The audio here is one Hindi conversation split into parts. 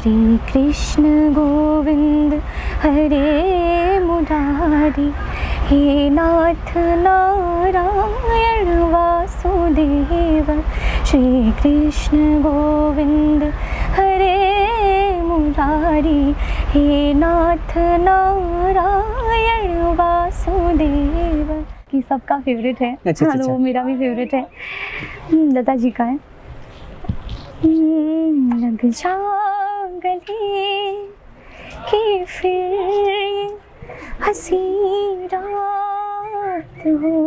श्री कृष्ण गोविंद हरे मुरारी, हे नाथ नारायण वासुदेव। श्री कृष्ण गोविंद हरे मुरारी, हे नाथ नारायण वासुदेव। कि सबका फेवरेट है। अच्छा, हाँ, अच्छा। वो मेरा भी फेवरेट है। लता जी का है। लग जा गले कि फिर हंसी रात हो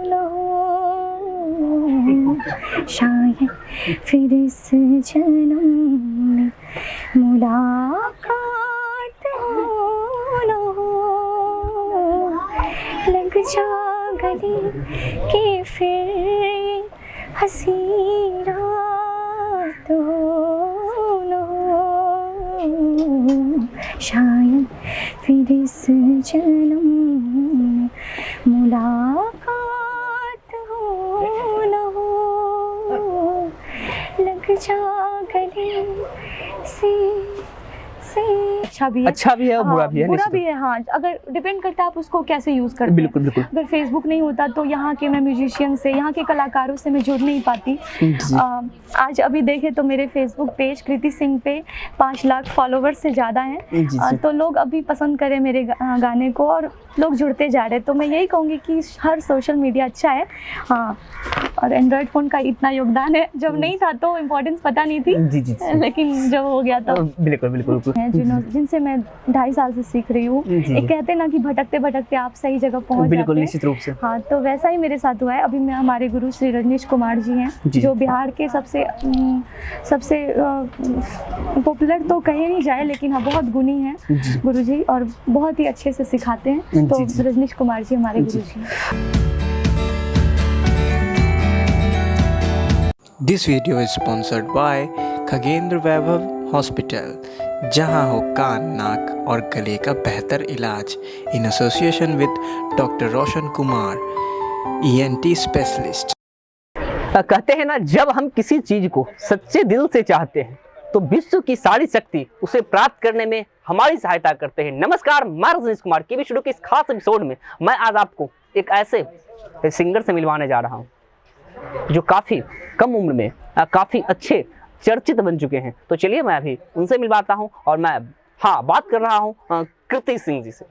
न हो, शायद फिर इस जन्म में मुलाकात हो न हो। लग जा गले कि फिर हंसी रात हो न हो, शायद फिर इस जन्म में मुलाकात हो न हो। लग जा गले से अच्छा भी है और बुरा भी है। बुरा भी है, हाँ। अगर डिपेंड करता है आप उसको कैसे यूज़ करते हैं। बिल्कुल बिल्कुल। अगर फेसबुक नहीं होता तो यहाँ के मैं म्यूजिशियन से, यहाँ के कलाकारों से मैं जुड़ नहीं पाती। आज अभी देखें तो मेरे फेसबुक पेज कृति सिंह पे 5 लाख फॉलोवर्स से ज़्यादा हैं। तो लोग अभी पसंद करें मेरे गाने को और लोग जुड़ते जा रहे हैं। तो मैं यही कहूँगी कि हर सोशल मीडिया अच्छा है, हाँ। और एंड्रॉयड फ़ोन का इतना योगदान है, जब नहीं था तो इम्पोर्टेंस पता नहीं थी। जी। लेकिन जब हो गया तो बिल्कुल बिल्कुल। जिनसे मैं 2.5 साल से सीख रही हूँ। एक कहते हैं ना कि भटकते भटकते आप सही जगह पहुँच जाते हैं। निश्चित रूप से। हाँ, तो वैसा ही मेरे साथ हुआ है। अभी मैं हमारे गुरु श्री रजनीश कुमार जी हैं, जो बिहार के सबसे पॉपुलर तो कहे नहीं जाए, लेकिन हाँ बहुत गुणी हैं गुरु जी, और बहुत ही अच्छे से सिखाते हैं। तो रजनीश कुमार जी हमारे गुरु जी हैं। This video is sponsored by Khagendra Vaibhav hospital, जहां हो कान, नाक और गले का बेहतर इलाज, in association with doctor Roshan Kumar, ENT specialist. कहते हैं ना, जब हम किसी चीज को सच्चे दिल से चाहते हैं तो विश्व की सारी शक्ति उसे प्राप्त करने में हमारी सहायता करते हैं। नमस्कार, मैं रजनीश कुमार। केबी स्टूडियो के इस खास एपिसोड में मैं आज आपको एक ऐसे सिंगर से मिलवाने जा रहा हूँ जो काफ़ी कम उम्र में काफ़ी अच्छे चर्चित बन चुके हैं। तो चलिए मैं अभी उनसे मिलवाता हूं, और मैं बात कर रहा हूं कृति सिंह जी से।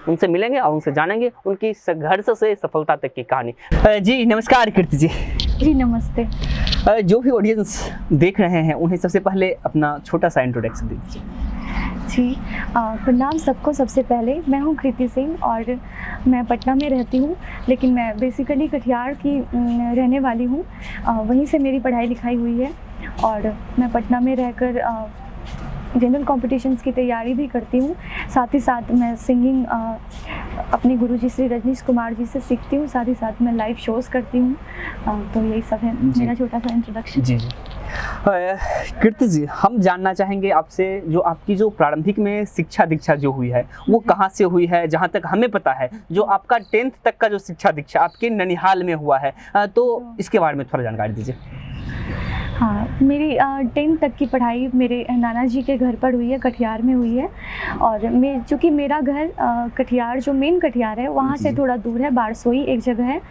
उनसे मिलेंगे और उनसे जानेंगे उनकी संघर्ष से सफलता तक की कहानी। जी नमस्कार कृति जी। जी नमस्ते। जो भी ऑडियंस देख रहे हैं उन्हें सबसे पहले अपना छोटा सा इंट्रोडक्शन दीजिए। जी, प्रणाम सबको। सबसे पहले मैं हूँ कृति सिंह और मैं पटना में रहती हूँ, लेकिन मैं बेसिकली कटिहार की रहने वाली हूँ। वहीं से मेरी पढ़ाई लिखाई हुई है और मैं पटना में रहकर जनरल कॉम्पिटिशन्स की तैयारी भी करती हूँ। साथ ही साथ मैं सिंगिंग अपने गुरुजी श्री रजनीश कुमार जी से सीखती हूँ। साथ ही साथ मैं लाइव शोज़ करती हूँ। तो यही सब है मेरा छोटा सा इंट्रोडक्शन। जी कृति जी, हम जानना चाहेंगे आपसे, जो आपकी जो प्रारंभिक में शिक्षा दीक्षा जो हुई है वो कहाँ से हुई है? जहाँ तक हमें पता है जो आपका 10th तक का जो शिक्षा दीक्षा आपके ननिहाल में हुआ है, तो इसके बारे में थोड़ा जानकारी दीजिए। हाँ, मेरी 10th तक की पढ़ाई मेरे नाना जी के घर पर हुई है, कटिहार में हुई है। और चूँकि मेरा घर कटिहार, जो मेन कटिहार है, वहाँ से थोड़ा दूर है, बारसोई एक जगह है।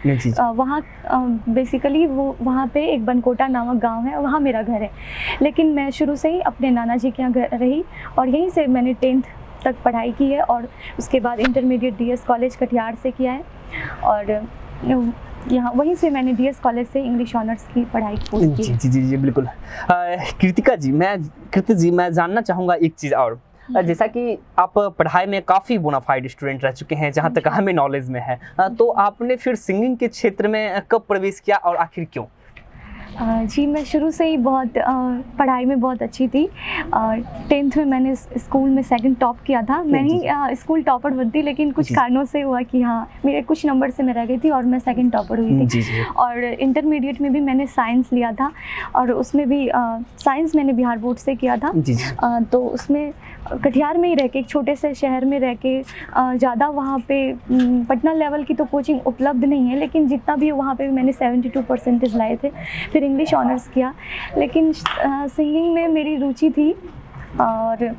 वहाँ बेसिकली वहाँ पे एक बनकोटा नामक गांव है, वहाँ मेरा घर है। लेकिन मैं शुरू से ही अपने नाना जी के यहाँ रही और यहीं से मैंने 10th तक पढ़ाई की है। और उसके बाद इंटरमीडिएट DS कॉलेज कटिहार से किया है, और यहाँ वहीं से मैंने DS कॉलेज से इंग्लिश ऑनर्स की पढ़ाई की। जी बिल्कुल। कृति जी, मैं जानना चाहूँगा एक चीज़ और। जैसा कि आप पढ़ाई में काफ़ी बोनाफाइड स्टूडेंट रह चुके हैं, जहाँ तक हमें नॉलेज में है, तो आपने फिर सिंगिंग के क्षेत्र में कब प्रवेश किया और आखिर क्यों? जी, मैं शुरू से ही बहुत पढ़ाई में बहुत अच्छी थी। 10th में मैंने स्कूल में 2nd टॉप किया था। मैं ही स्कूल टॉपर बनती, लेकिन कुछ कारणों से हुआ कि हाँ, मेरे कुछ नंबर से मैं रह गई थी और मैं 2nd टॉपर हुई थी। और इंटरमीडिएट में भी मैंने साइंस लिया था, और उसमें भी साइंस मैंने बिहार बोर्ड से किया था। तो उसमें कटिहार में ही रह के, एक छोटे से शहर में रह के, ज़्यादा वहाँ पे पटना लेवल की तो कोचिंग उपलब्ध नहीं है, लेकिन जितना भी वहाँ पे मैंने 72% लाए थे। फिर इंग्लिश ऑनर्स किया, लेकिन सिंगिंग में मेरी रुचि थी। और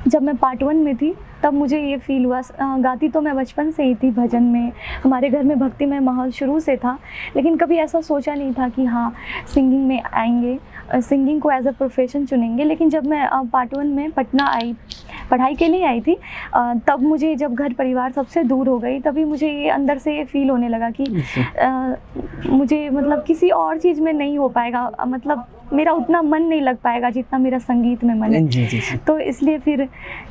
जब मैं पार्ट 1 में थी तब मुझे ये फ़ील हुआ, गाती तो मैं बचपन से ही थी, भजन में, हमारे घर में भक्तिमय माहौल शुरू से था, लेकिन कभी ऐसा सोचा नहीं था कि हाँ सिंगिंग में आएंगे, सिंगिंग को एज अ प्रोफेशन चुनेंगे। लेकिन जब मैं पार्ट 1 में पटना आई, पढ़ाई के लिए आई थी, तब मुझे जब घर परिवार सबसे दूर हो गई, तभी मुझे ये अंदर से ये फ़ील होने लगा कि मुझे मतलब किसी और चीज़ में नहीं हो पाएगा, मतलब मेरा उतना मन नहीं लग पाएगा जितना मेरा संगीत में मन है। जी। तो इसलिए फिर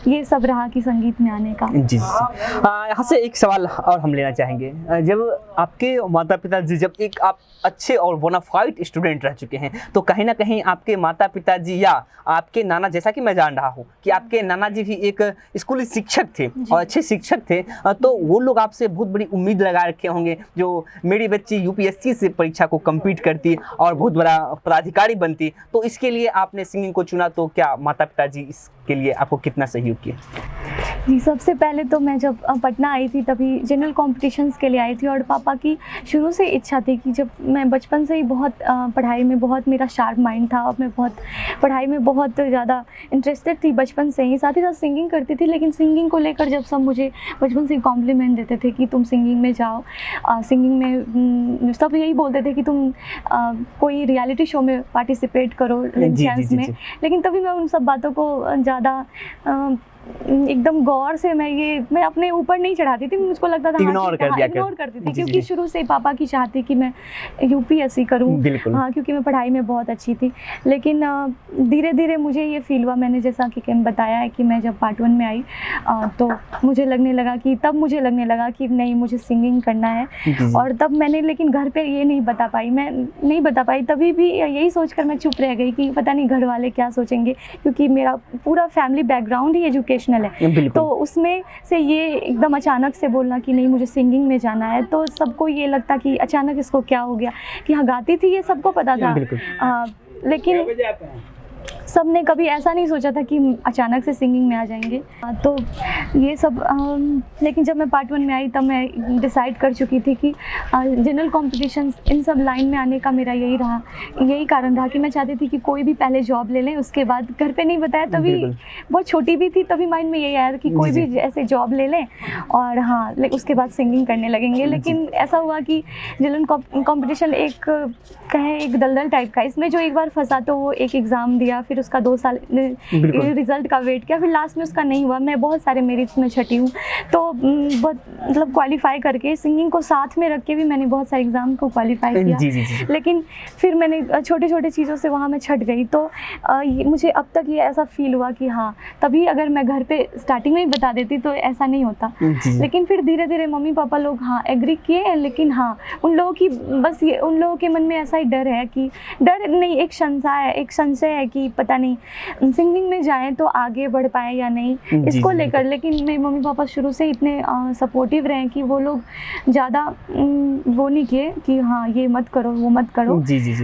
ये सब रहा कि संगीत में आने का। जी। यहाँ से एक सवाल और हम लेना चाहेंगे। जब आपके माता पिता जी, जब एक आप अच्छे और बोनाफाइड स्टूडेंट रह चुके हैं, तो कहीं ना कहीं आपके माता पिता जी या आपके नाना, जैसा कि मैं जान रहा हूँ कि आपके नाना जी भी एक स्कूली शिक्षक थे और अच्छे शिक्षक थे, तो वो लोग आपसे बहुत बड़ी उम्मीद लगा रखे होंगे, जो मेरी बच्ची यूपीएससी से परीक्षा को कंप्लीट करती और बहुत बड़ा पदाधिकारी बनती, तो इसके लिए आपने सिंगिंग को चुना। तो क्या माता पिता जी इसके लिए आपको कितना सहयोग किया? जी, सबसे पहले तो मैं जब पटना आई थी तभी जनरल कॉम्पिटिशन्स के लिए आई थी, और पापा की शुरू से इच्छा थी कि जब मैं बचपन से ही बहुत पढ़ाई में बहुत मेरा शार्प माइंड था, और मैं बहुत पढ़ाई में बहुत ज़्यादा इंटरेस्टेड थी बचपन से ही, साथ सिंगिंग करती थी। लेकिन सिंगिंग को लेकर जब सब मुझे बचपन से ही कॉम्प्लीमेंट देते थे कि तुम सिंगिंग में जाओ, सिंगिंग में सब यही बोलते थे कि तुम कोई रियलिटी शो में पार्टिसिपेट करो चांस में। लेकिन तभी मैं उन सब बातों को ज़्यादा एकदम गौर से मैं अपने ऊपर नहीं चढ़ाती थी, मुझको लगता था इग्नोर करती थी, क्योंकि शुरू से पापा की चाह थी कि मैं यूपीएससी करूं, हाँ, क्योंकि मैं पढ़ाई में बहुत अच्छी थी। लेकिन धीरे धीरे मुझे ये फील हुआ, मैंने जैसा कि बताया है कि मैं जब पार्ट 1 में आई तो मुझे लगने लगा कि नहीं, मुझे सिंगिंग करना है। और तब मैंने, लेकिन घर पे ये नहीं बता पाई, तभी भी यही सोचकर मैं चुप रह गई कि पता नहीं घर वाले क्या सोचेंगे, क्योंकि मेरा पूरा फैमिली बैकग्राउंड ही एजुकेशनल है। तो उसमें से ये एकदम अचानक से बोलना कि नहीं मुझे सिंगिंग में जाना है, तो सबको ये लगता कि अचानक इसको क्या हो गया, कि हाँ गाती थी ये सबको पता था, लेकिन सब ने कभी ऐसा नहीं सोचा था कि अचानक से सिंगिंग में आ जाएंगे। तो ये सब लेकिन जब मैं पार्ट 1 में आई तब मैं डिसाइड कर चुकी थी कि जनरल कॉम्पिटिशन्स इन सब लाइन में आने का मेरा यही कारण रहा कि मैं चाहती थी कि कोई भी पहले जॉब ले लें, उसके बाद घर पे नहीं बताया, तभी बहुत छोटी भी थी, तभी माइंड में यही आया कि कोई भी ऐसे जॉब ले लें और हाँ उसके बाद सिंगिंग करने लगेंगे। लेकिन ऐसा हुआ कि जनरल कॉम्पिटिशन एक दलदल टाइप का, इसमें जो एक बार फंसा तो वो एक एग्ज़ाम दिया, फिर उसका 2 साल रिजल्ट का वेट किया, फिर लास्ट में उसका नहीं हुआ। मैं बहुत सारे मेरिट्स में छठी हूँ, तो बहुत मतलब क्वालिफाई करके सिंगिंग को साथ में रख के भी मैंने बहुत सारे एग्ज़ाम को क्वालिफाई किया। लेकिन फिर मैंने छोटे छोटे चीज़ों से वहाँ मैं छट गई। तो मुझे अब तक ये ऐसा फील हुआ कि हाँ, तभी अगर मैं घर पे स्टार्टिंग में ही बता देती तो ऐसा नहीं होता। लेकिन फिर धीरे धीरे मम्मी पापा लोग हाँ एग्री किए, लेकिन हाँ उन लोगों के मन में ऐसा ही डर है कि डर नहीं, एक संशय है कि पता नहीं सिंगिंग में जाएं तो आगे बढ़ पाए या नहीं, इसको लेकर। लेकिन मेरे मम्मी पापा शुरू से इतने सपोर्टिव रहे कि वो लोग ज़्यादा वो नहीं किए कि हाँ ये मत करो वो मत करो।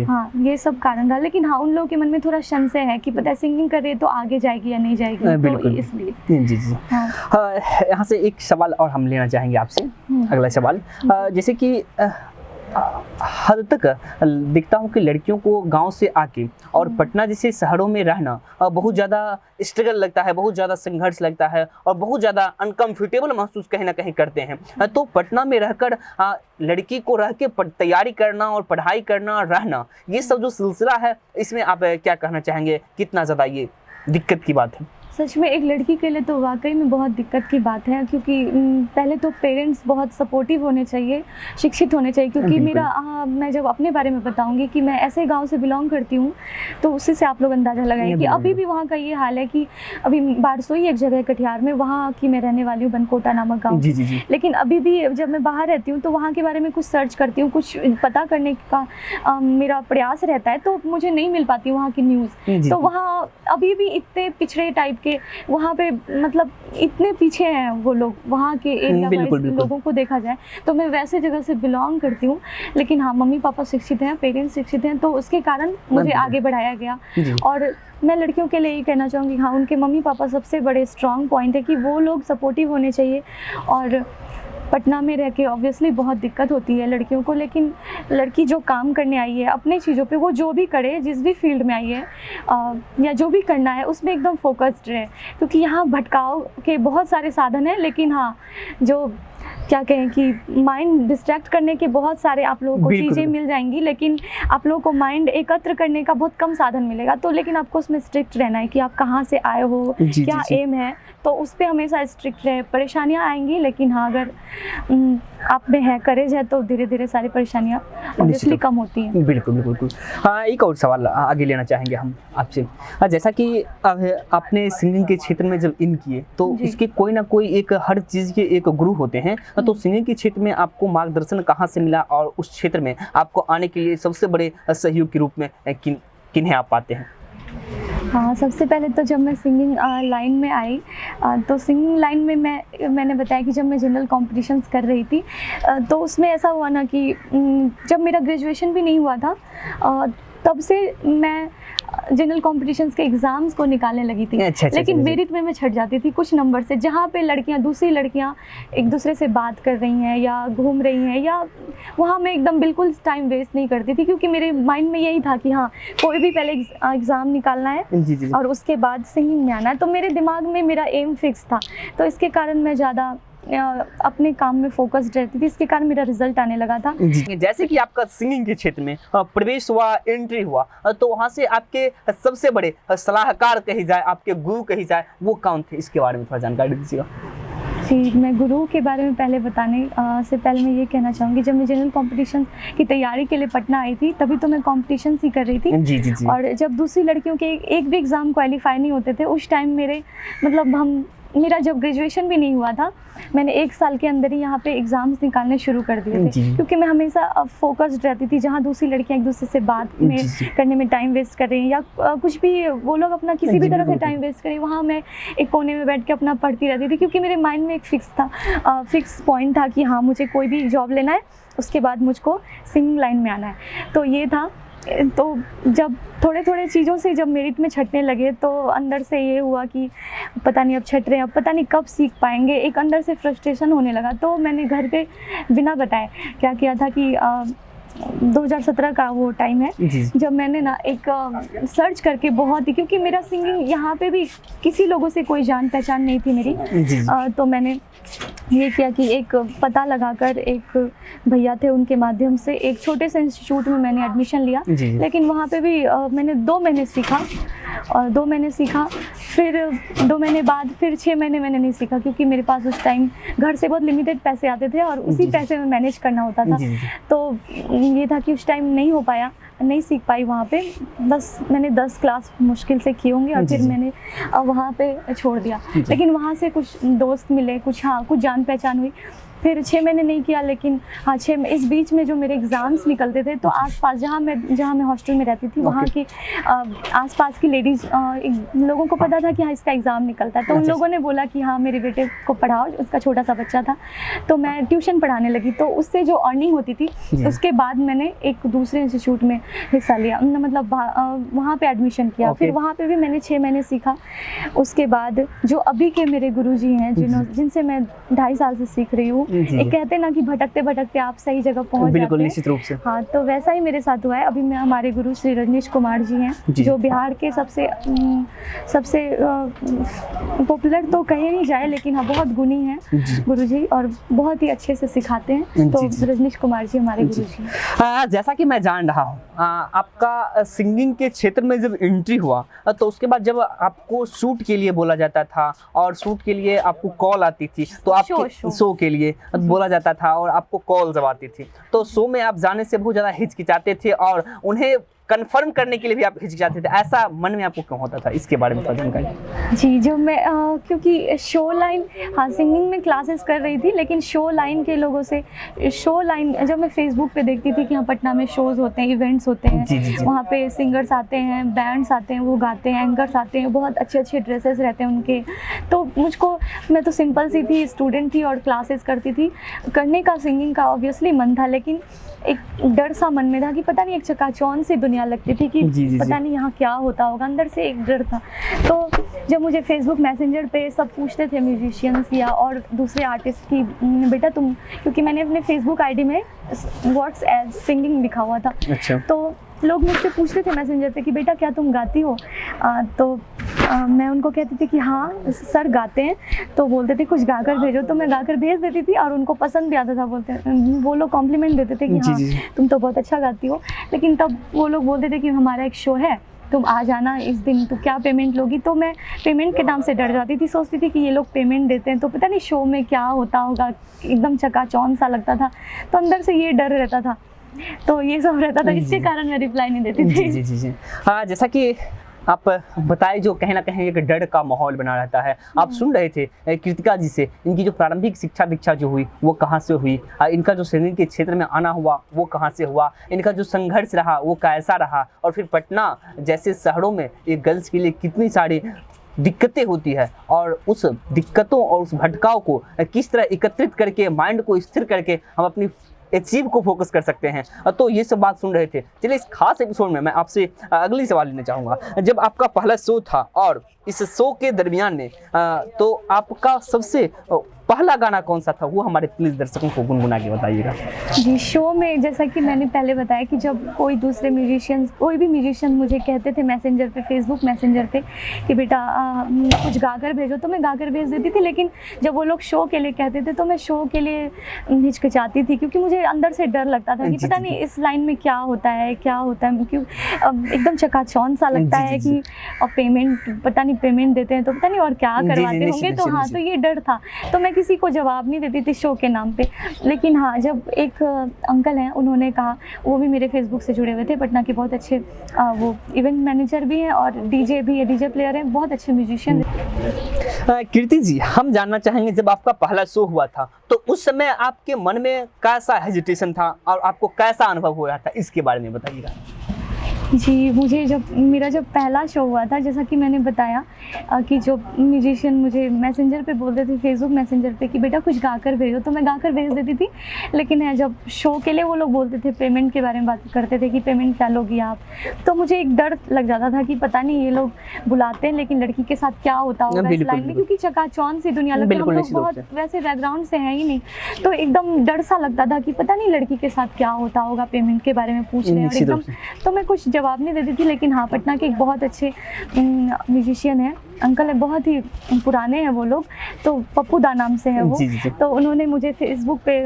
हाँ ये सब कारण रहा। लेकिन हाँ उन लोगों के मन में थोड़ा संशय है कि पता है सिंगिंग कर रहे तो आगे जाएगी या नहीं जाएगी, तो इसलिए। यहाँ से एक सवाल और हम लेना चाहेंगे आपसे, अगला सवाल। जैसे कि हद तक देखता हूँ कि लड़कियों को गांव से आके और पटना जैसे शहरों में रहना बहुत ज़्यादा स्ट्रगल लगता है, बहुत ज़्यादा संघर्ष लगता है और बहुत ज़्यादा अनकंफर्टेबल महसूस कहीं ना कहीं करते हैं। तो पटना में रहकर लड़की को रह के तैयारी करना और पढ़ाई करना, रहना, ये सब जो सिलसिला है, इसमें आप क्या कहना चाहेंगे? कितना ज़्यादा ये दिक्कत की बात है? सच में एक लड़की के लिए तो वाकई में बहुत दिक्कत की बात है, क्योंकि पहले तो पेरेंट्स बहुत सपोर्टिव होने चाहिए, शिक्षित होने चाहिए। क्योंकि मैं जब अपने बारे में बताऊंगी कि मैं ऐसे गांव से बिलोंग करती हूँ, तो उसी से आप लोग अंदाज़ा लगाएं कि अभी भी वहाँ का ये हाल है कि अभी बारसोई एक जगह है कटिहार में, वहाँ की मैं रहने वाली हूँ, बनकोटा नामक गाँव। लेकिन अभी भी जब मैं बाहर रहती हूँ तो वहाँ के बारे में कुछ सर्च करती हूँ, कुछ पता करने का मेरा प्रयास रहता है, तो मुझे नहीं मिल पाती वहाँ की न्यूज़। तो वहाँ अभी भी इतने पिछड़े टाइप के, वहाँ पे मतलब इतने पीछे हैं वो लोग, वहाँ के एरिया वाइज लोगों को देखा जाए तो मैं वैसे जगह से बिलोंग करती हूँ। लेकिन हाँ मम्मी पापा शिक्षित हैं, पेरेंट्स शिक्षित हैं, तो उसके कारण मुझे आगे बढ़ाया गया। और मैं लड़कियों के लिए ये कहना चाहूँगी, हाँ उनके मम्मी पापा सबसे बड़े स्ट्रॉन्ग पॉइंट है कि वो लोग सपोर्टिव होने चाहिए और पटना में रह के ऑब्वियसली बहुत दिक्कत होती है लड़कियों को, लेकिन लड़की जो काम करने आई है अपने चीज़ों पे, वो जो भी करे, जिस भी फील्ड में आई है या जो भी करना है उसमें एकदम फोकस्ड रहे, क्योंकि यहाँ भटकाव के बहुत सारे साधन हैं, लेकिन हाँ जो क्या कहें कि माइंड डिस्ट्रैक्ट करने के बहुत सारे आप लोगों को चीज़ें मिल जाएंगी, लेकिन आप लोगों को माइंड एकत्र करने का बहुत कम साधन मिलेगा। तो लेकिन आपको उसमें स्ट्रिक्ट रहना है कि आप कहाँ से आए हो, क्या एम है, तो उस पर हमेशा स्ट्रिक्ट रहे। परेशानियाँ आएंगी, लेकिन हाँ अगर आप में है, करेज है, तो धीरे धीरे सारी परेशानियाँ ऑब्वियसली कम होती हैं। बिल्कुल बिल्कुल बिल्कुल। हाँ, एक और सवाल आगे लेना चाहेंगे हम आपसे। जैसा कि आपने सिंगिंग के क्षेत्र में जब इन किए तो इसके कोई ना कोई एक हर चीज़ के एक गुरु होते हैं, तो सिंगिंग के क्षेत्र में आपको मार्गदर्शन कहाँ से मिला और उस क्षेत्र में आपको आने के लिए सबसे बड़े सहयोग के रूप में किन्हें आप पाते हैं? हाँ, सबसे पहले तो जब मैं सिंगिंग लाइन में आई तो सिंगिंग लाइन में मैंने बताया कि जब मैं जनरल कॉम्पिटिशन्स कर रही थी तो उसमें ऐसा हुआ ना कि जब मेरा ग्रेजुएशन भी नहीं हुआ था तब से मैं जनरल कॉम्पिटिशन्स के एग्ज़ाम्स को निकालने लगी थी। लेकिन मेरिट में मैं छट जाती थी कुछ नंबर से, जहाँ पे दूसरी लड़कियाँ एक दूसरे से बात कर रही हैं या घूम रही हैं, या वहाँ मैं एकदम बिल्कुल टाइम वेस्ट नहीं करती थी, क्योंकि मेरे माइंड में यही था कि हाँ कोई भी पहले एग्ज़ाम निकालना है और उसके बाद सिंगिंग में आना है। तो मेरे दिमाग में मेरा एम फिक्स था, तो इसके कारण मैं ज़्यादा अपने काम में फोकस्ड रहती थी, इसके कारण मेरा रिजल्ट आने लगा था। जैसे कि आपका सिंगिंग के क्षेत्र में प्रवेश हुआ, एंट्री हुआ, तो वहाँ से आपके सबसे बड़े सलाहकार कही जाए, आपके गुरु कही जाए, वो कौन थे? इसके बारे में थोड़ा जानकारी दीजिएगा। जी, मैं गुरु के बारे में पहले बताने से पहले मैं ये कहना चाहूँगी, जब मैं जनरल कॉम्पिटिशन की तैयारी के लिए पटना आई थी तभी तो मैं कॉम्पिटिशन ही कर रही थी। जी। और जब दूसरी लड़कियों के एक भी एग्ज़ाम क्वालिफाई नहीं होते थे उस टाइम मेरा जब ग्रेजुएशन भी नहीं हुआ था, मैंने 1 साल के अंदर ही यहाँ पे एग्ज़ाम्स निकालने शुरू कर दिए थे, क्योंकि मैं हमेशा फोकस्ड रहती थी। जहाँ दूसरी लड़कियाँ एक दूसरे से बात करने में टाइम वेस्ट कर रही हैं या कुछ भी वो लोग अपना किसी भी तरह से टाइम वेस्ट करें, वहाँ मैं एक कोने में बैठ के अपना पढ़ती रहती थी, क्योंकि मेरे माइंड में एक फिक्स पॉइंट था कि हाँ मुझे कोई भी जॉब लेना है, उसके बाद मुझको सिंगिंग लाइन में आना है। तो ये था। तो जब थोड़े चीज़ों से जब मेरिट में छटने लगे तो अंदर से ये हुआ कि पता नहीं अब छट रहे हैं, अब पता नहीं कब सीख पाएंगे, एक अंदर से फ्रस्ट्रेशन होने लगा। तो मैंने घर पे बिना बताए क्या किया था कि 2017 का वो टाइम है जब मैंने ना एक सर्च करके बहुत ही, क्योंकि मेरा सिंगिंग यहाँ पे भी किसी लोगों से कोई जान पहचान नहीं थी मेरी, तो मैंने ये किया कि एक पता लगाकर एक भैया थे उनके माध्यम से एक छोटे से इंस्टीट्यूट में मैंने एडमिशन लिया। लेकिन वहाँ पे भी मैंने 2 महीने सीखा और 2 महीने सीखा, फिर 2 महीने बाद फिर 6 महीने मैंने नहीं सीखा, क्योंकि मेरे पास उस टाइम घर से बहुत लिमिटेड पैसे आते थे और उसी पैसे में मैनेज करना होता था। तो ये था कि उस टाइम नहीं हो पाया, नहीं सीख पाई वहाँ पे। बस मैंने 10 क्लास मुश्किल से किए होंगे और फिर मैंने वहाँ पे छोड़ दिया। लेकिन वहाँ से कुछ दोस्त मिले, कुछ जान पहचान हुई। फिर 6 महीने नहीं किया, लेकिन हाँ 6 इस बीच में जो मेरे एग्ज़ाम्स निकलते थे तो आसपास जहाँ मैं हॉस्टल में रहती थी वहाँ की आसपास की लेडीज़ लोगों को पता था कि हाँ इसका एग्ज़ाम निकलता है, तो उन लोगों ने बोला कि हाँ मेरे बेटे को पढ़ाओ, उसका छोटा सा बच्चा था। तो मैं ट्यूशन पढ़ाने लगी, तो उससे जो अर्निंग होती थी उसके बाद मैंने एक दूसरे इंस्टीट्यूट में हिस्सा लिया, मतलब वहाँ पर एडमिशन किया। फिर वहाँ पर भी मैंने 6 महीने सीखा। उसके बाद जो अभी के मेरे गुरुजी हैं जिनसे मैं 2.5 साल से सीख रही हूँ, एक कहते ना कि भटकते भटकते आप सही जगह पहुंच जाते हैं। निश्चित रूप से। हाँ, तो वैसा ही मेरे साथ हुआ है। अभी मैं हमारे गुरु श्री रजनीश कुमार जी हैं, जो बिहार के सबसे पॉपुलर तो कहे नहीं जाए, लेकिन हाँ बहुत गुणी हैं गुरु जी और बहुत ही अच्छे से सिखाते हैं। तो रजनीश कुमार जी हमारे गुरु जी। जैसा कि मैं जान रहा हूँ आपका सिंगिंग के क्षेत्र में जब एंट्री हुआ तो उसके बाद जब आपको शूट के लिए बोला जाता था और शूट के लिए आपको कॉल आती थी, तो आपके शो के लिए बोला जाता था और आपको कॉल जब आती थी, तो शो में आप जाने से बहुत ज़्यादा हिचकिचाते थे और उन्हें कंफर्म करने के लिए भी आप हिचकिचाते थे। ऐसा मन में आपको क्यों होता था? इसके बारे में जानकारी। जी, जो मैं क्योंकि शो लाइन, हाँ सिंगिंग में क्लासेस कर रही थी, लेकिन शो लाइन के लोगों से जब मैं फेसबुक पे देखती थी कि हाँ पटना में शोज़ होते हैं, इवेंट्स होते हैं, वहाँ पे सिंगर्स आते हैं, बैंड्स आते हैं, वो गाते हैं, एंकर्स आते हैं, बहुत अच्छे ड्रेसेस रहते हैं उनके। तो मैं तो सिंपल सी थी, स्टूडेंट थी और क्लासेस करती थी। करने का सिंगिंग का ऑब्वियसली मन था, लेकिन एक डर सा मन में था कि पता नहीं, एक चकाचौंध सी दुनिया लगती थी कि जी, जी, पता जी। नहीं यहाँ क्या होता होगा, अंदर से एक डर था। तो जब मुझे फेसबुक मैसेंजर पे सब पूछते थे म्यूजिशियंस या और दूसरे आर्टिस्ट की, बेटा तुम, क्योंकि मैंने अपने फेसबुक आईडी में वर्ड्स एज सिंगिंग लिखा हुआ था, अच्छा। तो लोग मुझसे पूछते थे मैसेंजर पे कि बेटा क्या तुम गाती हो? तो मैं उनको कहती थी कि हाँ सर गाते हैं। तो बोलते थे कुछ गाकर भेजो, तो मैं गाकर भेज देती थी और उनको पसंद भी आता था। वो लोग कॉम्प्लीमेंट देते थे कि जी, हाँ जी, जी। तुम तो बहुत अच्छा गाती हो। लेकिन तब वो लोग बोलते थे कि हमारा एक शो है, तुम आ जाना इस दिन, तो क्या पेमेंट लोगी? तो मैं पेमेंट के नाम से डर जाती थी, सोचती थी कि ये लोग पेमेंट देते हैं तो पता नहीं शो में क्या होता होगा, एकदम चकाचौंध सा लगता था। तो अंदर से ये डर रहता था, तो ये सब रहता था, जी। इसके कारण मैं रिप्लाई नहीं देती जी थी। जी जी जी। हाँ, जैसा कि आप बताए, जो कहीं ना कहीं एक डर का माहौल बना रहता है। आप सुन रहे थे कृतिका जी से, इनकी जो प्रारंभिक शिक्षा दीक्षा जो हुई वो कहाँ से हुई, इनका जो संगीत के क्षेत्र में आना हुआ वो कहाँ से हुआ, इनका जो संघर्ष रहा वो कैसा रहा, और फिर पटना जैसे शहरों में एक गर्ल्स के लिए कितनी सारी दिक्कतें होती है, और उस दिक्कतों और उस भटकाव को किस तरह एकत्रित करके, माइंड को स्थिर करके हम अपनी अचीव को फोकस कर सकते हैं। तो ये सब बात सुन रहे थे। चलिए, इस खास एपिसोड में मैं आपसे अगली सवाल लेना चाहूँगा। जब आपका पहला शो था और इस शो के दरमियान में तो आपका सबसे पहला गाना कौन सा था, वो हमारे प्लीज़ दर्शकों को गुनगुना के बताइएगा। जी, शो में जैसा कि मैंने पहले बताया कि जब कोई दूसरे म्यूजिशियंस, कोई भी म्यूजिशियन मुझे कहते थे मैसेंजर पे, फेसबुक मैसेंजर पे कि बेटा कुछ गाकर भेजो, तो मैं गाकर भेज देती थी। लेकिन जब वो लोग शो के लिए कहते थे तो मैं शो के लिए हिचकिचाती थी, क्योंकि मुझे अंदर से डर लगता था कि जी, पता जी, नहीं इस लाइन में क्या होता है, क्या होता है, क्यों एकदम चकाचौंध सा लगता जी, है जी, कि और पेमेंट, पता नहीं पेमेंट देते हैं तो पता नहीं और क्या जी, करवाते निश्चित, होंगे। तो निश्चित, हाँ, तो ये डर था, तो मैं किसी को जवाब नहीं देती थी शो के नाम पे। लेकिन हाँ, जब एक अंकल हैं, उन्होंने कहा, वो भी मेरे फेसबुक से जुड़े हुए थे, पटना के बहुत अच्छे वो इवेंट मैनेजर भी हैं और डीजे भी है, डीजे प्लेयर हैं, बहुत अच्छे म्यूजिशियन हैं। कीर्ति जी, हम जानना चाहेंगे, जब आपका पहला शो हुआ था तो उस समय आपके मन में कैसा हेजिटेशन था और आपको कैसा अनुभव हो रहा था, इसके बारे में बताइएगा। जी, मुझे जब मेरा जब पहला शो हुआ था, जैसा कि मैंने बताया कि जो म्यूजिशियन मुझे मैसेंजर पे बोलते थे, फेसबुक मैसेंजर पे कि बेटा कुछ गाकर भेजो, तो मैं गाकर भेज देती थी। लेकिन है, जब शो के लिए वो लोग बोलते थे, पेमेंट के बारे में बात करते थे कि पेमेंट क्या लोगी आप, तो मुझे एक डर लग जाता था कि पता नहीं ये लोग बुलाते हैं लेकिन लड़की के साथ क्या होता होगा इस लाइन में, क्योंकि चकाचौंध सी दुनिया लगती है, हम लोग बहुत वैसे बैकग्राउंड से हैं ही नहीं, तो एकदम डर सा लगता था कि पता नहीं लड़की के साथ क्या होता होगा, पेमेंट के बारे में पूछ रहे हैं और एकदम, तो मैं कुछ जवाब नहीं देती थी। लेकिन हाँ, पटना के एक बहुत अच्छे म्यूजिशियन हैं, अंकल है, बहुत ही पुराने हैं वो लोग, तो पप्पू दा नाम से है वो। जी। तो उन्होंने मुझे फेसबुक पे,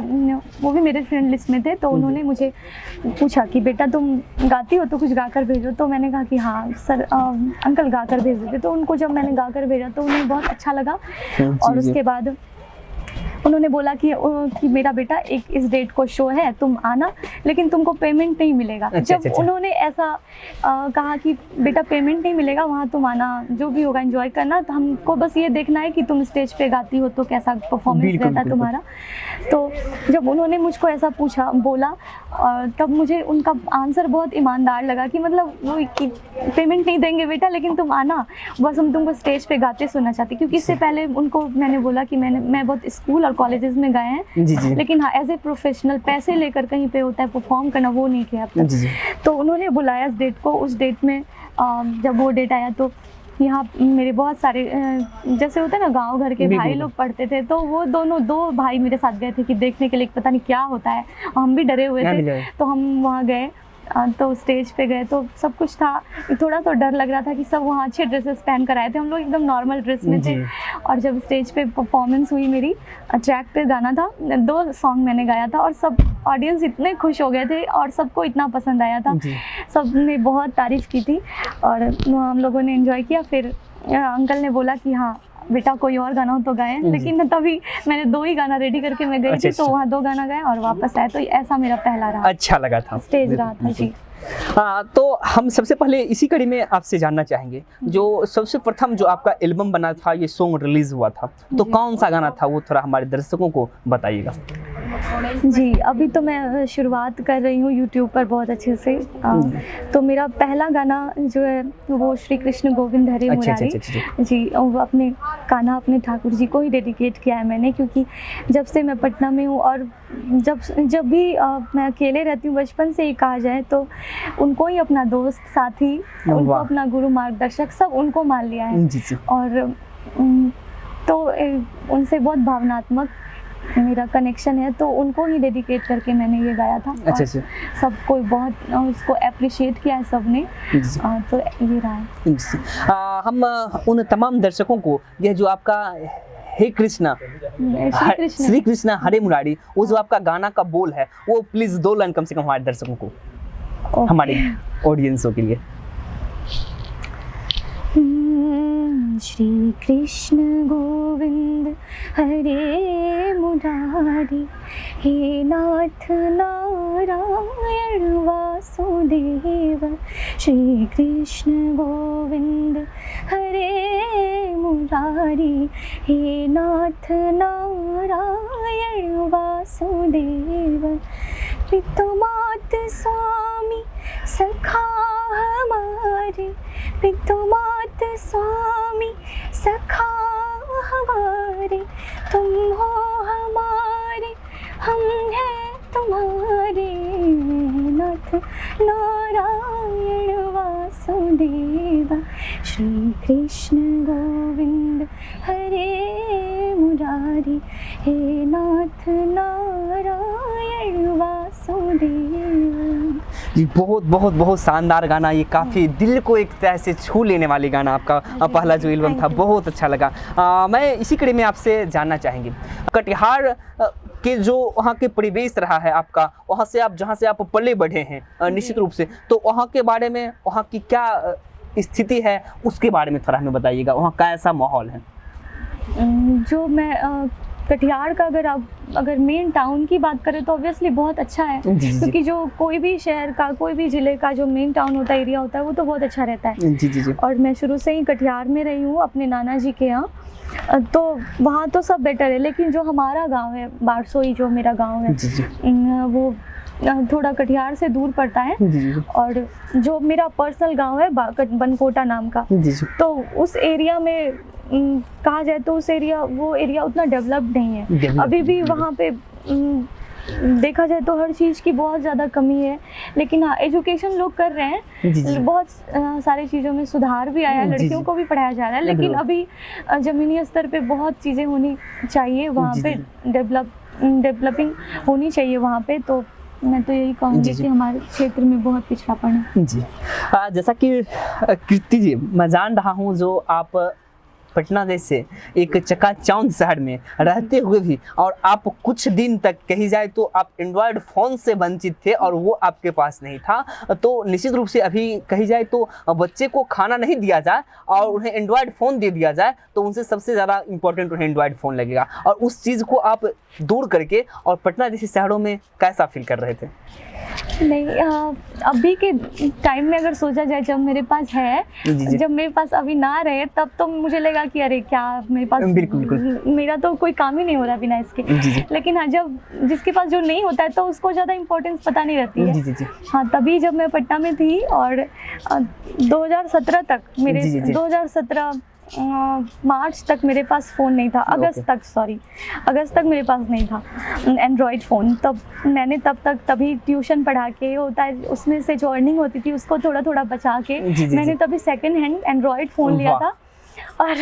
वो भी मेरे फ्रेंड लिस्ट में थे, तो उन्होंने मुझे पूछा कि बेटा तुम गाती हो तो कुछ गाकर भेजो। तो मैंने कहा कि हाँ सर, अंकल गाकर भेज देते। तो उनको जब मैंने गाकर भेजा तो उन्हें बहुत अच्छा लगा, और उसके बाद उन्होंने बोला कि मेरा बेटा एक इस डेट को शो है, तुम आना, लेकिन तुमको पेमेंट नहीं मिलेगा। जब उन्होंने ऐसा कहा कि बेटा पेमेंट नहीं मिलेगा, वहाँ तुम आना, जो भी होगा एंजॉय करना, तो हमको बस ये देखना है कि तुम स्टेज पे गाती हो तो कैसा परफॉर्मेंस रहता है तुम्हारा। तो जब उन्होंने मुझको ऐसा पूछा, बोला, और तब मुझे उनका आंसर बहुत ईमानदार लगा कि मतलब वो कि पेमेंट नहीं देंगे बेटा, लेकिन तुम आना, बस हम तुमको स्टेज पे गाते सुनना चाहते। क्योंकि इससे पहले उनको मैंने बोला कि मैं बहुत स्कूल और कॉलेजेस में गए हैं, लेकिन हाँ एज ए प्रोफेशनल पैसे लेकर कहीं पे होता है परफॉर्म करना, वो नहीं किया अब तक। तो उन्होंने बुलाया इस डेट को। उस डेट में जब वो डेट आया तो यहाँ मेरे बहुत सारे जैसे होता है ना, गांव घर के भाई लोग पढ़ते थे, तो वो दो भाई मेरे साथ गए थे कि देखने के लिए पता नहीं क्या होता है, और हम भी डरे हुए थे। तो हम वहाँ गए, तो स्टेज पे गए तो सब कुछ था, थोड़ा तो डर लग रहा था कि सब वहाँ अच्छे ड्रेसेस पहन कर आए थे, हम लोग एकदम नॉर्मल ड्रेस में थे। और जब स्टेज पे परफॉर्मेंस हुई मेरी, ट्रैक पे गाना था, 2 सॉन्ग मैंने गाया था, और सब ऑडियंस इतने खुश हो गए थे और सबको इतना पसंद आया था, सब ने बहुत तारीफ़ की थी और हम लोगों ने एंजॉय किया। फिर अंकल ने बोला कि हाँ बेटा कोई और गाना हो तो गाएं, लेकिन तभी मैंने 2 ही गाना रेडी करके मैं गई थी, तो वहाँ 2 गाना गाए और वापस आए। तो ऐसा मेरा पहला रहा, अच्छा लगा था, स्टेज रहा था। जी हाँ, तो हम सबसे पहले इसी कड़ी में आपसे जानना चाहेंगे, जो सबसे प्रथम जो आपका एल्बम बना था, ये सॉन्ग रिलीज हुआ था, तो कौन सा गाना था वो थोड़ा हमारे दर्शकों को बताइएगा। जी, अभी तो मैं शुरुआत कर रही हूँ यूट्यूब पर बहुत अच्छे से। तो मेरा पहला गाना जो है वो श्री कृष्ण गोविंद हरे अच्छा, मुरारी। अच्छा, अच्छा, अच्छा। जी, वो अपने गाना अपने ठाकुर जी को ही डेडिकेट किया है मैंने, क्योंकि जब से मैं पटना में हूँ और जब भी मैं अकेले रहती हूँ, बचपन से ही कहा जाए तो उनको ही अपना दोस्त, साथी, उनको वाह। अपना गुरु, मार्गदर्शक सब उनको मान लिया है। जी, जी। और तो उनसे बहुत भावनात्मक मेरा कनेक्शन है, तो उनको ही डेडिकेट करके मैंने ये गाया था। अच्छा, अच्छा। सबको बहुत उसको अप्रिशिएट किया है सबने। जी, जी। तो ये रहा है। जी। हम उन तमाम दर्शकों को यह जो आपका हे कृष्णा श्री कृष्णा हरे मुरारी, वो जो आपका गाना का बोल है वो प्लीज 2 लाइन कम से कम हमारे दर्शकों को, ओके। हमारे ऑडियंसों के लिए। श्री कृष्ण गोविंद हरे मुरारी, हे नाथ नारायण वासुदेव। श्री कृष्ण गोविंद हरे मुरारी, हे नाथ नारायण वासुदेव। पितुमात स्वामी सखा हमारे, पितुमात स्वामी सखा हमारे। तुम हो हमारे, हम हैं तुम्हारे, नाथ नारायण वासुदेव। श्री कृष्ण गोविंद हरे मुरारी, हे नाथ नारायण वासुदेव। जी, बहुत बहुत बहुत शानदार गाना, ये काफ़ी दिल को एक तरह से छू लेने वाली गाना आपका पहला जो एल्बम था, बहुत अच्छा लगा। मैं इसी कड़ी में आपसे जानना चाहेंगे, कटिहार के जो वहाँ के परिवेश रहा है आपका, वहाँ से आप जहाँ से आप पले बढ़े हैं निश्चित रूप से, तो वहाँ के बारे में, वहाँ की क्या स्थिति है उसके बारे में थोड़ा हमें बताइएगा, वहाँ का ऐसा माहौल है? जो मैं कटिहार का अगर मेन टाउन की बात करें तो ऑब्वियसली बहुत अच्छा है। जी, जी, जी। क्योंकि जो कोई भी शहर का, कोई भी ज़िले का जो मेन टाउन होता है, एरिया होता है, वो तो बहुत अच्छा रहता है। जी, जी, जी। और मैं शुरू से ही कटिहार में रही हूँ अपने नाना जी के यहाँ, तो वहाँ तो सब बेटर है। लेकिन जो हमारा गांव है बारसोई, जो मेरा गांव है, जी, जी। वो थोड़ा कटिहार से दूर पड़ता है। जी, जी। और जो मेरा पर्सनल गांव है बनकोटा नाम का, जी, जी। तो उस एरिया में कहा जाए तो वो एरिया उतना डेवलप्ड नहीं है। Developed अभी भी नहीं है। वहाँ पे देखा जाए तो हर चीज़ की बहुत ज़्यादा कमी है। लेकिन हाँ, एजुकेशन लोग कर रहे हैं। जी, जी। बहुत सारी चीज़ों में सुधार भी आया है, जी, जी। लड़कियों को भी पढ़ाया जा रहा है। लेकिन बिल्कुल। अभी ज़मीनी स्तर पे बहुत चीज़ें होनी चाहिए वहाँ जी, पे, जी। डेवलपिंग होनी चाहिए वहाँ पे। तो मैं तो यही जी, कहूँगी जी। कि हमारे क्षेत्र में बहुत पिछड़ापन है। जी। जैसा कि कीर्ति जी, मैं जान रहा हूँ जो आप पटना जैसे एक चकाचौंध शहर में रहते हुए भी, और आप कुछ दिन तक कही जाए तो आप एंड्रॉयड फ़ोन से वंचित थे और वो आपके पास नहीं था, तो निश्चित रूप से अभी कही जाए तो बच्चे को खाना नहीं दिया जाए और उन्हें एंड्रॉयड फ़ोन दे दिया जाए तो उनसे सबसे ज़्यादा इंपॉर्टेंट उन्हें एंड्रॉयड फ़ोन लगेगा, और उस चीज़ को आप दूर करके और पटना जैसे शहरों में कैसा फील कर रहे थे? नहीं, अभी के टाइम में अगर सोचा जाए, जब मेरे पास है, जी, जी। जब मेरे पास अभी ना रहे, तब तो मुझे लगा कि अरे क्या मेरे पास, बिल्कुल, बिल्कुल। मेरा तो कोई काम ही नहीं हो रहा बिना इसके। जी, जी। लेकिन हाँ, जब जिसके पास जो नहीं होता है तो उसको ज़्यादा इम्पोर्टेंस पता नहीं रहती है। जी, जी, जी। हाँ, तभी जब मैं पटना में थी और 2017 तक मेरे जी, जी, जी। 2017 मार्च तक मेरे पास फ़ोन नहीं था, अगस्त तक मेरे पास नहीं था एंड्रॉयड फ़ोन। तब मैंने तभी ट्यूशन पढ़ा के, होता है उसमें से जो अर्निंग होती थी उसको थोड़ा थोड़ा बचा के जी, जी, मैंने जी। तभी सेकंड हैंड एंड्रॉयड फ़ोन लिया वाह। था। और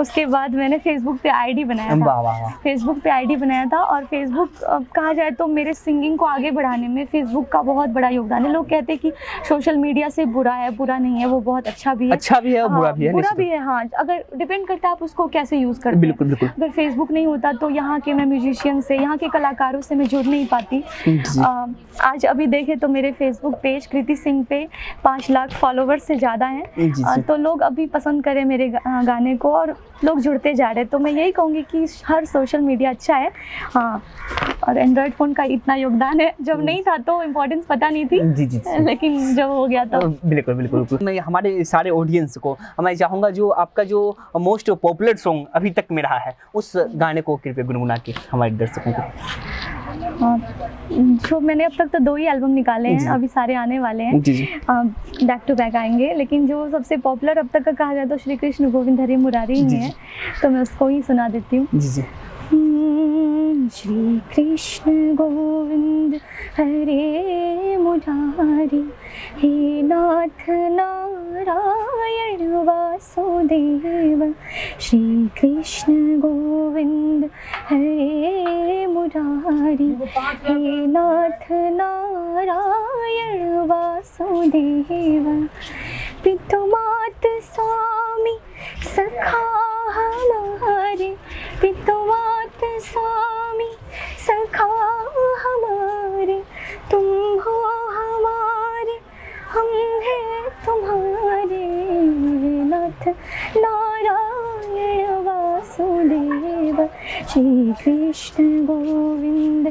उसके बाद मैंने फेसबुक पे आईडी बनाया था। वाह, वाह, वाह। फेसबुक पे आईडी बनाया था। और फेसबुक कहा जाए तो मेरे सिंगिंग को आगे बढ़ाने में फेसबुक का बहुत बड़ा योगदान है। लोग कहते हैं कि सोशल मीडिया से बुरा है, बुरा नहीं है, वो बहुत अच्छा भी है। अच्छा भी है और बुरा भी है, बुरा निश्चित। भी है, हाँ, अगर डिपेंड करता है आप उसको कैसे यूज़ करते हैं। बिल्कुल, बिल्कुल। अगर फेसबुक नहीं होता तो यहाँ के मैं म्यूजिशियन से, यहाँ के कलाकारों से मैं जुड़ नहीं पाती। जी। आज अभी देखें तो मेरे फेसबुक पेज कृति सिंह पे 5 लाख फॉलोवर्स से ज़्यादा हैं। जी, जी। तो लोग अभी पसंद करें मेरे गाने को और लोग जुड़ते जा रहे हैं। तो मैं यही कहूँगी कि हर सोशल मीडिया अच्छा है, हाँ, और एंड्रॉयड फ़ोन का इतना योगदान है। जब नहीं था तो इम्पोर्टेंस पता नहीं थी। जी, जी, जी। लेकिन जब हो गया तो बिल्कुल, बिल्कुल, बिल्कुल। मैं हमारे सारे ऑडियंस को मैं चाहूँगा जो आपका जो मोस्ट पॉपुलर सॉन्ग अभी तक में रहा है, उस गाने को कृपया गुनगुना के हमारे दर्शकों को। जो मैंने अब तक तो 2 ही एल्बम निकाले हैं, जी। अभी सारे आने वाले हैं, जी जी बैक टू बैक आएंगे, लेकिन जो सबसे पॉपुलर अब तक का कहा जाए तो श्री कृष्ण गोविंद हरे मुरारी जी, ही जी। है, तो मैं उसको ही सुना देती हूँ। जी जी श्री कृष्ण गोविंद हरे मुरारी, हे नाथ नारायण वासुदेव। श्री कृष्ण गोविंद हरे मुरारी, हे नाथ नारायण वासुदेव। पितुमात स्वामी सखा हमारे, पितुमात स्वामी सखा हमारे, तुम हो हमारे हम हैं तुम्हारे। नाथ नारायण वासुदेव। श्री कृष्ण गोविंद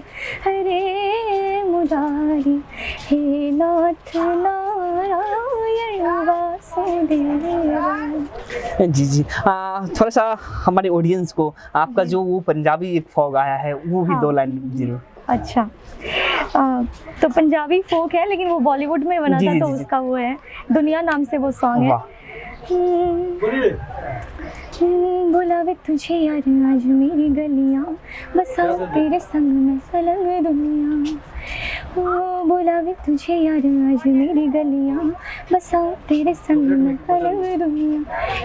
हरे मुरारी, हे नाथ नारायण वासुदेव। जी जी थोड़ा सा हमारे ऑडियंस को आपका जो वो पंजाबी एक फॉग आया है वो भी हाँ। 2 लाइन जरूर। अच्छा, तो पंजाबी फोक है, लेकिन वो बॉलीवुड में बना जी, था, जी, तो जी, जी। उसका वो है दुनिया नाम से वो सॉन्ग है। वाह बुलावे तुझे यार आज मेरी गलियां, बसाऊं तेरे संग में सलंग दुनिया। ओ बुलावे तुझे यार आज मेरी गलियां, बसाऊं तेरे संग में सलंग दुनिया।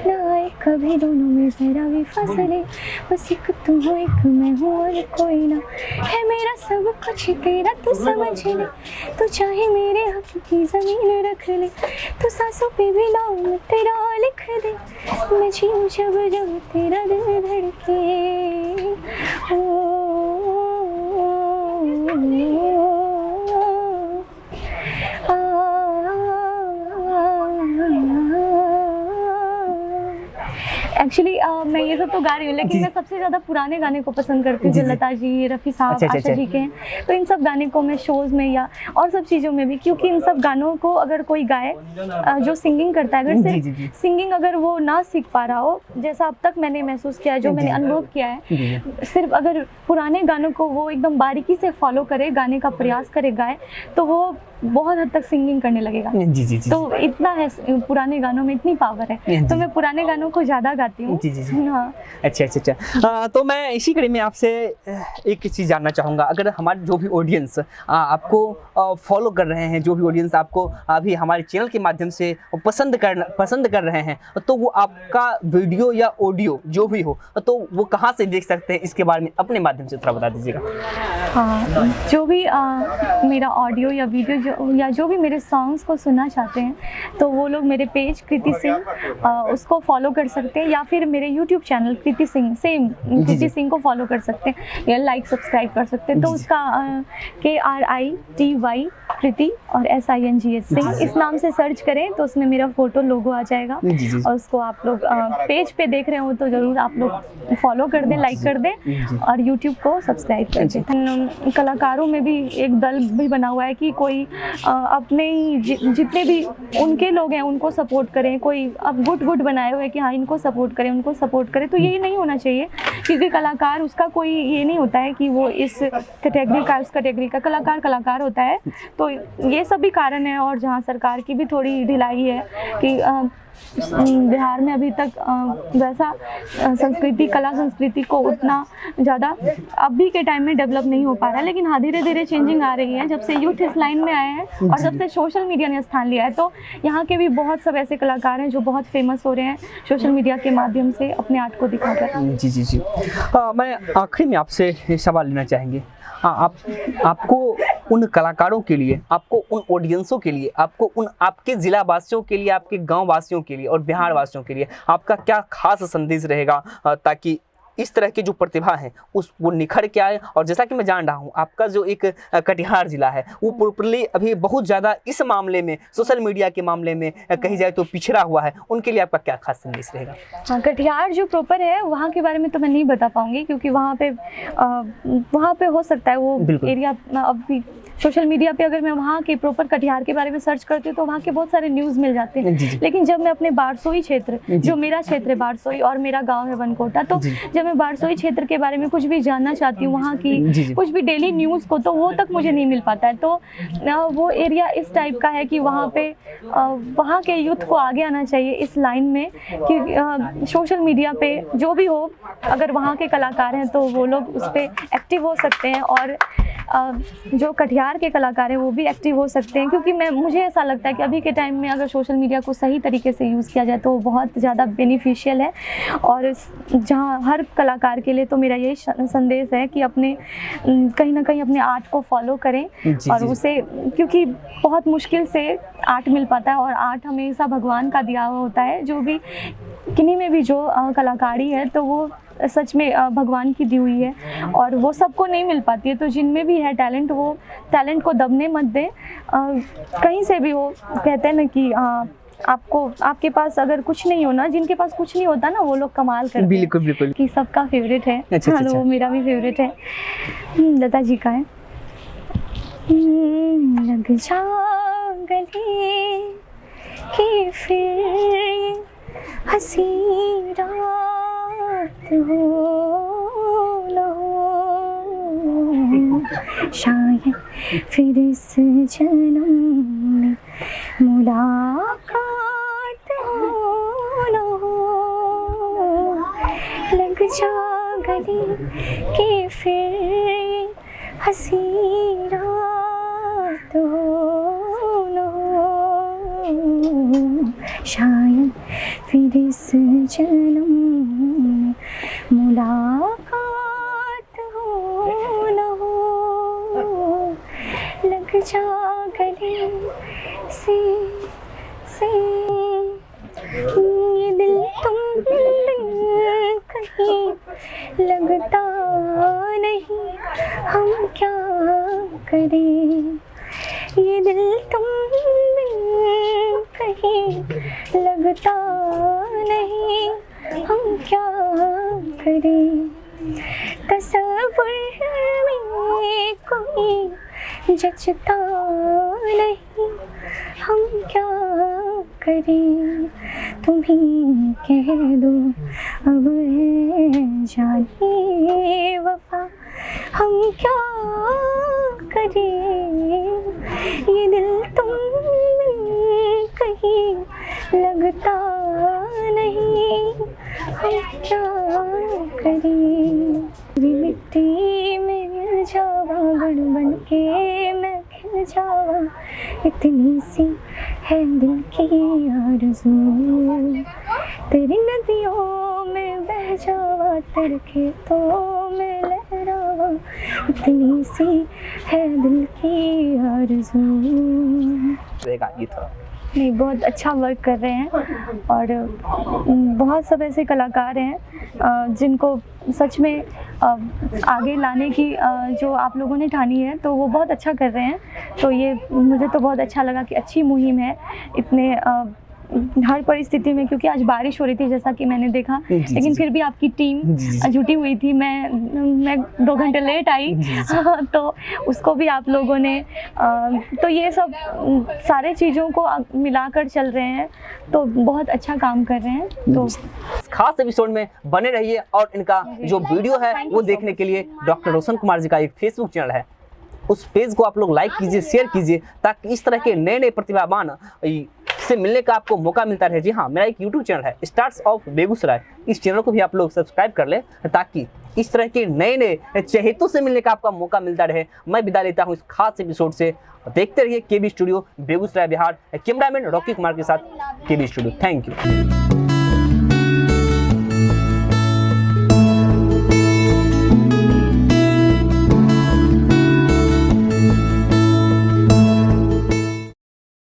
ना आए कभी दोनों में जरा भी फासले, बस एक तू हो एक मैं हूँ और कोई ना। है मेरा सब कुछ तेरा तू समझ ले, तू चाहे मेरे हक की जमीन रख ले, तू सांसों पे भी नाम तेरा लिख दे। मैं जीऊं जब जब तेरा दिल धड़के। एक्चुअली मैं ये सब तो गा रही हूँ, लेकिन जी। मैं सबसे ज़्यादा पुराने गाने को पसंद करती हूँ, जी, जो जी। लता जी, रफ़ी साहब, अच्छा, अच्छा, आशा जी अच्छा। के हैं। तो इन सब गाने को मैं शोज़ में या और सब चीज़ों में भी, क्योंकि इन सब गानों को अगर कोई गाए, जो सिंगिंग करता है, अगर जी, जी, जी। सिर्फ सिंगिंग अगर वो ना सीख पा रहा हो, जैसा अब तक मैंने महसूस किया है, जो जी, मैंने जी। अनुभव किया है, जी जी सिर्फ अगर पुराने गानों को वो एकदम बारीकी से फॉलो करे, गाने का प्रयास करे, गाए, तो वो बहुत हद तक सिंगिंग करने लगेगा। जी जी जी तो इतना है, पुराने गानों में इतनी पावर है, जी। तो मैं पुराने गानों को ज़्यादा गाती हूँ। जी, जी, जी। हाँ। अच्छा अच्छा अच्छा तो मैं इसी कड़ी में आपसे एक चीज़ जानना चाहूँगा। अगर हमारे जो भी ऑडियंस आपको फॉलो कर रहे हैं, जो भी ऑडियंस आपको अभी हमारे चैनल के माध्यम से पसंद कर रहे हैं, तो वो आपका वीडियो या ऑडियो जो भी हो, तो वो कहाँ से देख सकते हैं, इसके बारे में अपने माध्यम से थोड़ा बता दीजिएगा। हाँ, जो भी मेरा ऑडियो या वीडियो जो भी मेरे सॉन्ग्स को सुनना चाहते हैं, तो वो लोग मेरे पेज कृति सिंह उसको फॉलो कर सकते हैं, या फिर मेरे यूट्यूब चैनल कृति सिंह, सेम कृति सिंह को फॉलो कर सकते हैं, या लाइक सब्सक्राइब कर सकते हैं। तो उसका KRITY कृति और SINGH सिंह, इस नाम से सर्च करें तो उसमें मेरा फोटो लोगो आ जाएगा, जी, जी। और उसको आप लोग पेज पे देख रहे हो तो ज़रूर आप लोग फॉलो कर दें, लाइक कर दें, जी। और यूट्यूब को सब्सक्राइब कर दें। कलाकारों में भी एक दल भी बना हुआ है कि कोई अपने ही जितने भी उनके लोग हैं उनको सपोर्ट करें, कोई अब गुट बनाए हुए कि हाँ इनको सपोर्ट करें, उनको सपोर्ट करें। तो ये नहीं होना चाहिए, क्योंकि कलाकार उसका कोई ये नहीं होता है कि वो इस कैटेगरी का, उस कैटेगरी का कलाकार होता है। तो ये सब भी कारण है, और जहाँ सरकार की भी थोड़ी ढिलाई है कि बिहार में अभी तक वैसा कला संस्कृति को उतना ज़्यादा अभी के टाइम में डेवलप नहीं हो पा रहा है। लेकिन हाँ, धीरे धीरे चेंजिंग आ रही है, जब से यूथ इस लाइन में आए हैं और जब से सोशल मीडिया ने स्थान लिया है, तो यहाँ के भी बहुत सब ऐसे कलाकार हैं जो बहुत फेमस हो रहे हैं सोशल मीडिया के माध्यम से अपने आर्ट को दिखाकर। जी जी जी मैं आखिरी में आपसे सवाल लेना चाहेंगे। आपको उन कलाकारों के लिए, आपको उन ऑडियंसों के लिए, आपको उन आपके ज़िला वासियों के लिए, आपके गांव वासियों के लिए और बिहार वासियों के लिए आपका क्या खास संदेश रहेगा, ताकि इस तरह की जो प्रतिभा है वो निखर के आए। और जैसा कि मैं जान रहा हूँ, आपका जो एक कटिहार ज़िला है वो प्रॉपर्ली अभी बहुत ज़्यादा इस मामले में, सोशल मीडिया के मामले में कही जाए तो पिछड़ा हुआ है, उनके लिए आपका क्या खास संदेश रहेगा? हाँ, कटिहार जो प्रॉपर है वहाँ के बारे में तो मैं नहीं बता पाऊँगी, क्योंकि वहाँ पे हो सकता है वो एरिया अभी सोशल मीडिया पे अगर मैं वहाँ के प्रॉपर कटिहार के बारे में सर्च करती हूँ तो वहाँ के बहुत सारे न्यूज़ मिल जाते हैं। लेकिन जब मैं अपने बारसोई क्षेत्र, जो मेरा क्षेत्र है बारसोई और मेरा गांव है बनकोटा, तो जब मैं बारसोई क्षेत्र के बारे में कुछ भी जानना चाहती हूँ, वहाँ की कुछ भी डेली न्यूज़ को, तो वो तक मुझे नहीं मिल पाता है। तो वो एरिया इस टाइप का है कि वहाँ पे वहाँ के यूथ को आगे आना चाहिए इस लाइन में कि सोशल मीडिया पे जो भी हो, अगर वहाँ के कलाकार हैं तो वो लोग उस पर एक्टिव हो सकते हैं, और जो कटिहार के कलाकार हैं वो भी एक्टिव हो सकते हैं। क्योंकि मुझे ऐसा लगता है कि अभी के टाइम में अगर सोशल मीडिया को सही तरीके से यूज़ किया जाए तो बहुत ज़्यादा बेनिफिशियल है। और जहाँ हर कलाकार के लिए तो मेरा यही संदेश है कि अपने कहीं ना कहीं अपने आर्ट को फॉलो करें और उसे, क्योंकि बहुत मुश्किल से आर्ट मिल पाता है और आर्ट हमेशा भगवान का दिया हुआ होता है। जो भी किन्हीं में भी जो कलाकारी है तो वो सच में भगवान की दी हुई है और वो सबको नहीं मिल पाती है। तो जिनमें भी है टैलेंट, वो टैलेंट को दबने मत दें। कहीं से भी हो, कहते हैं ना कि आपके पास अगर कुछ नहीं हो ना, जिनके पास कुछ नहीं होता ना वो लोग कमाल करते हैं। बिल्कुल बिल्कुल, कि सबका फेवरेट है। अच्छा, हाँ, तो वो मेरा भी फेवरेट है। लता जी का है। लग जा गले कि फिर हंसी रात हो न हो, शायद फिर इस जन्म में मुलाकात हो न हो। लग जा गले कि फिर हंसी रात हो न हो, शायद फिर इस जन्म में मुलाकात हो न हो। लग जा गले से ये दिल तुम बिन कहीं लगता नहीं, हम क्या करें। ये दिल तुम बिन कहीं लगता नहीं, हम क्या करें। तसव्वुर में कोई जचता नहीं, हम क्या करें। तुम ही कह दो अब है जाने वफा, हम क्या करें। ये दिल तुम कहीं लगता नहीं, हम क्या करें। मिट्टी में मिल जावा, गढ़ बन के मैं खिल जावा, इतनी सी है दिल की आरज़ू। तेरी नदियों में बह जावा, तेरे खेतों में लहरावा, इतनी सी है दिल की आरज़ू। नहीं, बहुत अच्छा वर्क कर रहे हैं और बहुत सब ऐसे कलाकार हैं जिनको सच में आगे लाने की जो आप लोगों ने ठानी है, तो वो बहुत अच्छा कर रहे हैं। तो ये मुझे तो बहुत अच्छा लगा कि अच्छी मुहिम है इतने हर परिस्थिति में, क्योंकि आज बारिश हो रही थी जैसा कि मैंने देखा, लेकिन फिर भी आपकी टीम जुटी हुई थी। मैं 2 घंटे लेट आई तो उसको भी आप लोगों ने तो ये सब सारे चीज़ों को मिलाकर चल रहे हैं, तो बहुत अच्छा काम कर रहे हैं। तो खास एपिसोड में बने रहिए और इनका जो वीडियो है वो देखने के लिए डॉक्टर रोशन कुमार जी का एक फेसबुक चैनल है, उस पेज को आप लोग लाइक कीजिए, शेयर कीजिए, ताकि इस तरह के नए नए प्रतिभावान से मिलने का आपको मौका मिलता रहे। जी हाँ, मेरा एक यूट्यूब चैनल है स्टार्स ऑफ बेगूसराय, इस चैनल को भी आप लोग सब्सक्राइब कर लें ताकि इस तरह के नए नए चहेतों से मिलने का आपका मौका मिलता रहे। मैं विदा लेता हूँ इस खास एपिसोड से। देखते रहिए KB studio Begusarai Bihar. Cameraman Rocky Kumar के साथ केबी स्टूडियो। Thank you.